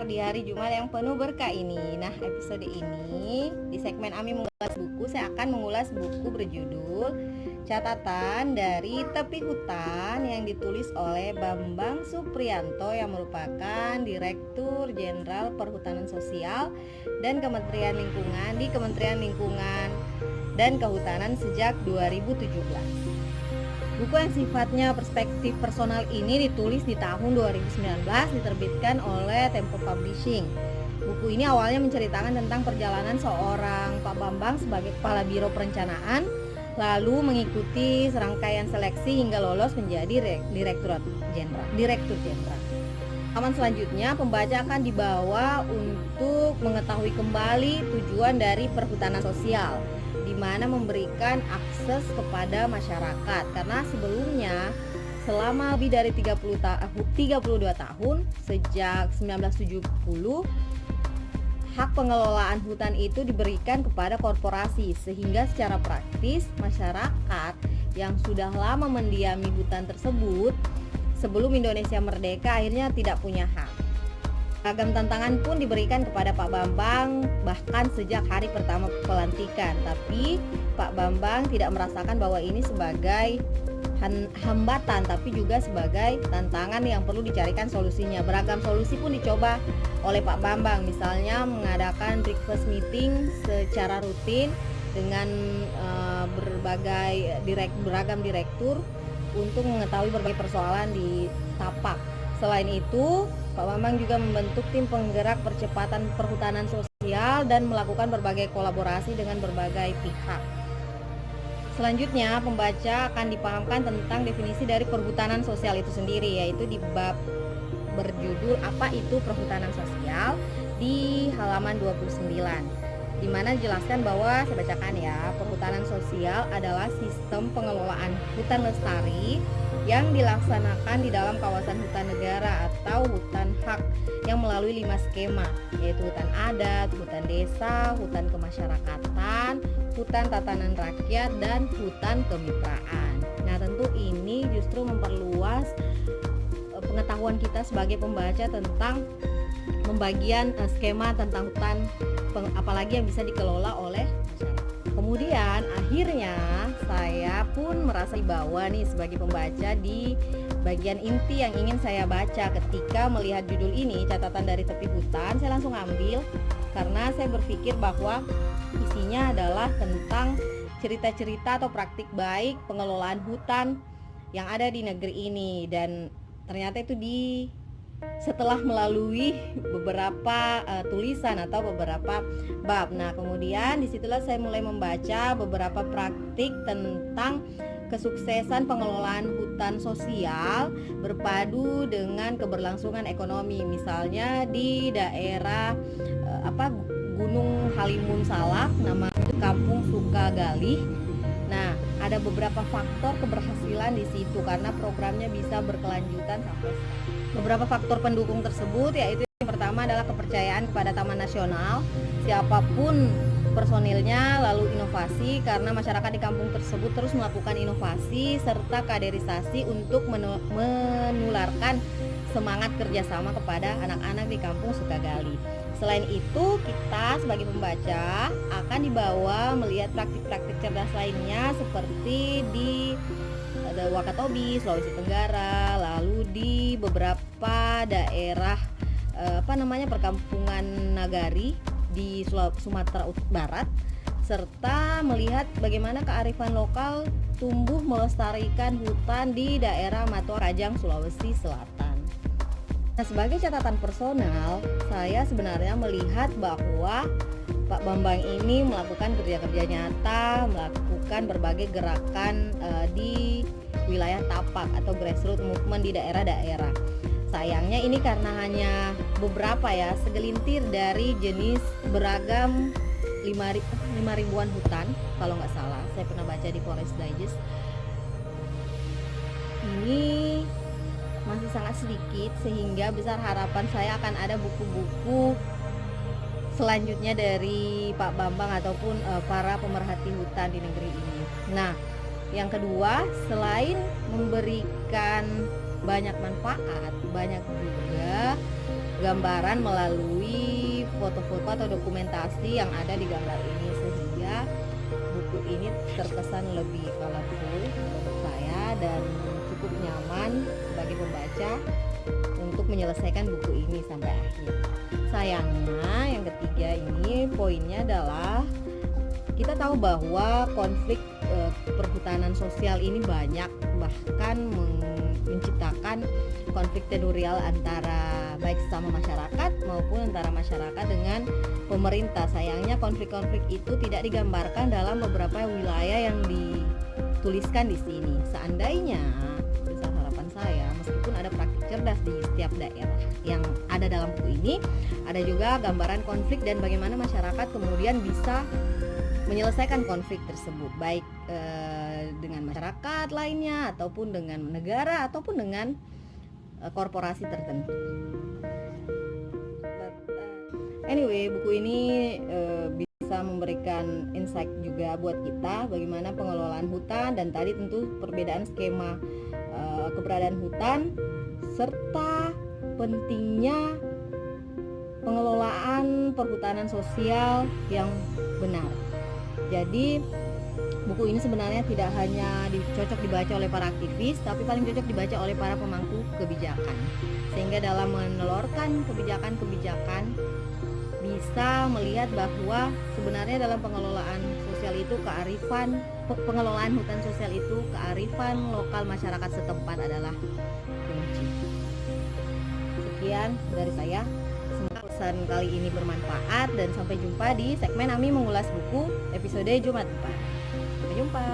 kabar di hari Jumat yang penuh berkah ini? Nah, episode ini di segmen Ami mengulas buku, saya akan mengulas buku berjudul Catatan dari Tepi Hutan yang ditulis oleh Bambang Supriyanto yang merupakan Direktur Jenderal Perhutanan Sosial dan Kementerian Lingkungan di Kementerian Lingkungan dan Kehutanan sejak 2017. Buku yang sifatnya perspektif personal ini ditulis di tahun 2019, diterbitkan oleh Tempo Publishing. Buku ini awalnya menceritakan tentang perjalanan seorang Pak Bambang sebagai Kepala Biro Perencanaan, lalu mengikuti serangkaian seleksi hingga lolos menjadi Direktur Jenderal. Halaman selanjutnya, pembaca akan dibawa untuk mengetahui kembali tujuan dari perhutanan sosial, di mana memberikan akses kepada masyarakat. Karena sebelumnya selama lebih dari 32 tahun sejak 1970 hak pengelolaan hutan itu diberikan kepada korporasi, sehingga secara praktis masyarakat yang sudah lama mendiami hutan tersebut sebelum Indonesia merdeka akhirnya tidak punya hak. Beragam tantangan pun diberikan kepada Pak Bambang bahkan sejak hari pertama pelantikan. Tapi Pak Bambang tidak merasakan bahwa ini sebagai hambatan, tapi juga sebagai tantangan yang perlu dicarikan solusinya. Beragam solusi pun dicoba oleh Pak Bambang, misalnya mengadakan breakfast meeting secara rutin dengan beragam direktur untuk mengetahui berbagai persoalan di tapak. Selain itu, Pak Bambang juga membentuk tim penggerak percepatan perhutanan sosial dan melakukan berbagai kolaborasi dengan berbagai pihak. Selanjutnya, pembaca akan dipahamkan tentang definisi dari perhutanan sosial itu sendiri, yaitu di bab berjudul Apa itu Perhutanan Sosial di halaman 29, di mana dijelaskan bahwa, saya bacakan ya, perhutanan sosial adalah sistem pengelolaan hutan lestari yang dilaksanakan di dalam kawasan hutan negara atau hutan hak yang melalui 5 skema, yaitu hutan adat, hutan desa, hutan kemasyarakatan, hutan tatanan rakyat, dan hutan kemitraan. Nah, tentu ini justru memperluas pengetahuan kita sebagai pembaca tentang pembagian skema tentang hutan, apalagi yang bisa dikelola oleh masyarakat. Kemudian akhirnya saya pun merasa dibawa nih sebagai pembaca di bagian inti yang ingin saya baca. Ketika melihat judul ini, Catatan dari Tepi Hutan, saya langsung ambil karena saya berpikir bahwa isinya adalah tentang cerita-cerita atau praktik baik pengelolaan hutan yang ada di negeri ini. Dan ternyata itu setelah melalui beberapa tulisan atau beberapa bab. Nah, kemudian disitulah saya mulai membaca beberapa praktik tentang kesuksesan pengelolaan hutan sosial berpadu dengan keberlangsungan ekonomi. Misalnya di daerah Gunung Halimun Salak, nama itu Kampung Sukagali. Nah, ada beberapa faktor keberhasilan di situ karena programnya bisa berkelanjutan sampai sekarang. Beberapa faktor pendukung tersebut yaitu yang pertama adalah kepercayaan kepada Taman Nasional, siapapun personilnya, lalu inovasi karena masyarakat di kampung tersebut terus melakukan inovasi serta kaderisasi untuk menularkan semangat kerjasama kepada anak-anak di Kampung Sukagali. Selain itu, kita sebagai pembaca akan dibawa melihat praktik-praktik cerdas lainnya seperti di Wakatobi, Sulawesi Tenggara, lalu di beberapa daerah perkampungan nagari di Sumatera Barat, serta melihat bagaimana kearifan lokal tumbuh melestarikan hutan di daerah Matua Rajang, Sulawesi Selatan. Nah, sebagai catatan personal, saya sebenarnya melihat bahwa Pak Bambang ini melakukan kerja-kerja nyata, melakukan berbagai gerakan di wilayah tapak atau grassroots movement di daerah-daerah. Sayangnya ini karena hanya beberapa segelintir dari jenis beragam 5.000-an hutan, kalau nggak salah, saya pernah baca di Forest Digest. Ini masih sangat sedikit sehingga besar harapan saya akan ada buku-buku selanjutnya dari Pak Bambang ataupun para pemerhati hutan di negeri ini. Nah, yang kedua, selain memberikan banyak manfaat, banyak juga gambaran melalui foto-foto atau dokumentasi yang ada di gambar ini, sehingga buku ini terkesan lebih colorful menurut saya dan cukup nyaman sebagai pembaca untuk menyelesaikan buku ini sampai akhir. Sayangnya yang ketiga ini poinnya adalah kita tahu bahwa konflik perhutanan sosial ini banyak, bahkan menciptakan konflik teritorial antara baik sesama masyarakat maupun antara masyarakat dengan pemerintah. Sayangnya konflik-konflik itu tidak digambarkan dalam beberapa wilayah yang dituliskan di sini. Seandainya, besar harapan saya, meskipun ada praktik cerdas di setiap daerah yang ada dalam buku ini, ada juga gambaran konflik dan bagaimana masyarakat kemudian bisa menyelesaikan konflik tersebut, baik dengan masyarakat lainnya ataupun dengan negara ataupun dengan korporasi tertentu. Anyway, buku ini bisa memberikan insight juga buat kita bagaimana pengelolaan hutan, dan tadi tentu perbedaan skema keberadaan hutan serta pentingnya pengelolaan perhutanan sosial yang benar. Jadi buku ini sebenarnya tidak hanya cocok dibaca oleh para aktivis, tapi paling cocok dibaca oleh para pemangku kebijakan, sehingga dalam menelurkan kebijakan-kebijakan bisa melihat bahwa sebenarnya dalam pengelolaan sosial itu pengelolaan hutan sosial itu kearifan lokal masyarakat setempat adalah kunci. Sekian dari saya. Semoga pesan kali ini bermanfaat dan sampai jumpa di segmen Ami Mengulas Buku episode Jumat depan. Sampai jumpa.